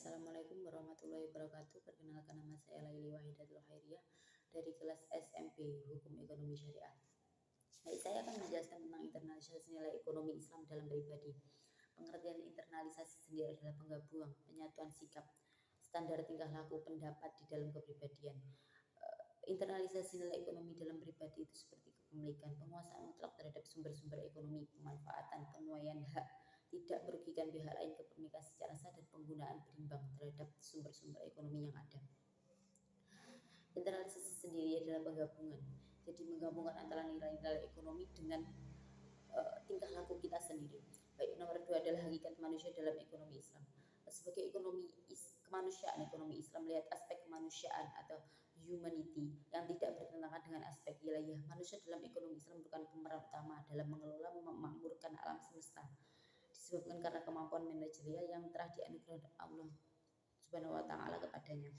Assalamualaikum warahmatullahi wabarakatuh. Perkenalkan, nama saya Laili Wahidatul Khairiyah dari kelas SMP Hukum Ekonomi Syariah. Baik, saya akan menjelaskan tentang internalisasi nilai ekonomi Islam dalam pribadi. Pengertian internalisasi sendiri adalah penggabungan penyatuan sikap, standar tingkah laku, pendapat di dalam kepribadian. Internalisasi nilai ekonomi dalam pribadi itu seperti kepemilikan, penguasaan mutlak terhadap sumber-sumber ekonomi, pemanfaatan, penuaian hak, tidak merugikan pihak lain, kepemilikan secara sah, dan penggunaan berimbang terhadap sumber-sumber ekonomi yang ada. Internalisasi sendiri adalah penggabungan, jadi menggabungkan antara nilai-nilai ekonomi dengan tingkah laku kita sendiri. Baik, nomor 2 adalah hakikat manusia dalam ekonomi Islam. Sebagai kemanusiaan, ekonomi Islam melihat aspek kemanusiaan atau humanity yang tidak bertentangan dengan aspek wilayah. Manusia dalam ekonomi Islam merupakan pemeran utama dalam mengelola memakmurkan alam semesta, disebabkan karena kemampuan manajerial yang telah dianugerahkan Allah Subhanahu wa taala kepadanya.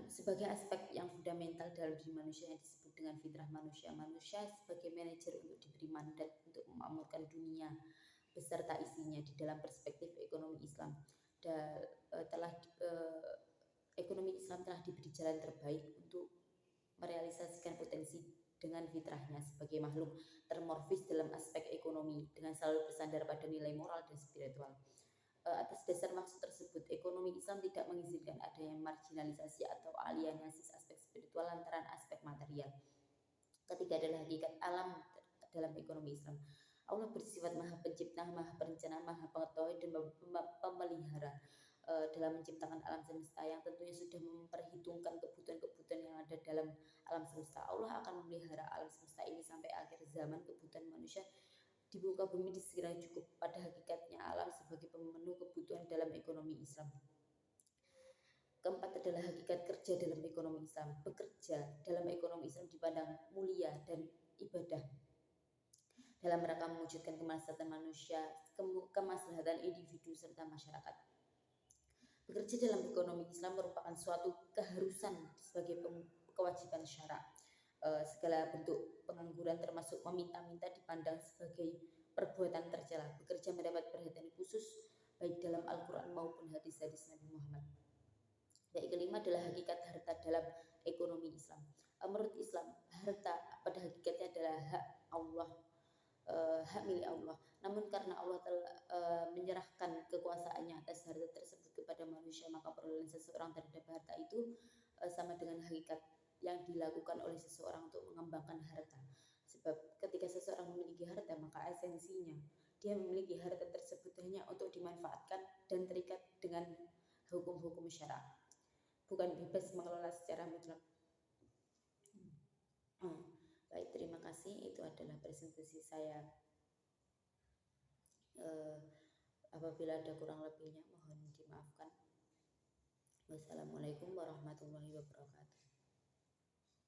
Sebagai aspek yang fundamental dalam diri manusia yang disebut dengan fitrah manusia. Manusia sebagai manajer untuk diberi mandat untuk memakmurkan dunia beserta isinya di dalam perspektif ekonomi Islam. Ekonomi Islam telah diberi jalan terbaik untuk merealisasikan potensi dengan fitrahnya sebagai makhluk termorfis dalam aspek ekonomi dengan selalu bersandar pada nilai moral dan spiritual. Atas dasar maksud tersebut, ekonomi Islam tidak mengizinkan adanya marginalisasi atau alienasi aspek spiritual lantaran aspek material. Ketiga adalah hakikat alam dalam ekonomi Islam. Allah bersifat maha pencipta, maha perencana, maha pengetahui, dan pemelihara dalam menciptakan alam semesta yang tentunya sudah memperhitungkan kebutuhan-kebutuhan yang ada dalam alam semesta. Allah akan memelihara alam semesta ini sampai akhir zaman. Kebutuhan manusia di muka bumi sekiranya cukup. Pada hakikatnya alam sebagai pemenuh kebutuhan dalam ekonomi Islam. Keempat adalah hakikat kerja dalam ekonomi Islam. Bekerja dalam ekonomi Islam dipandang mulia dan ibadah dalam rangka mewujudkan kemaslahatan manusia, kemaslahatan individu serta masyarakat. Bekerja dalam ekonomi Islam merupakan suatu keharusan sebagai kewajiban syara. Segala bentuk pengangguran termasuk meminta-minta dipandang sebagai perbuatan tercela. Bekerja mendapat perhatian khusus baik dalam Al-Quran maupun hadis-hadis Nabi Muhammad. Yang kelima adalah hakikat harta dalam ekonomi Islam. Menurut Islam, harta pada hakikatnya adalah hak Allah, hak milik Allah. Namun karena Allah telah menyerahkan kekuasaannya atas harta tersebut kepada manusia, maka perolahan seseorang terhadap harta itu sama dengan hakikat yang dilakukan oleh seseorang untuk mengembangkan harta. Sebab ketika seseorang memiliki harta, maka esensinya dia memiliki harta tersebut hanya untuk dimanfaatkan dan terikat dengan hukum-hukum syara, bukan bebas mengelola secara mutlak. Baik, terima kasih. Itu adalah presentasi saya. Apabila ada kurang lebihnya mohon dimaafkan. Wassalamualaikum warahmatullahi wabarakatuh.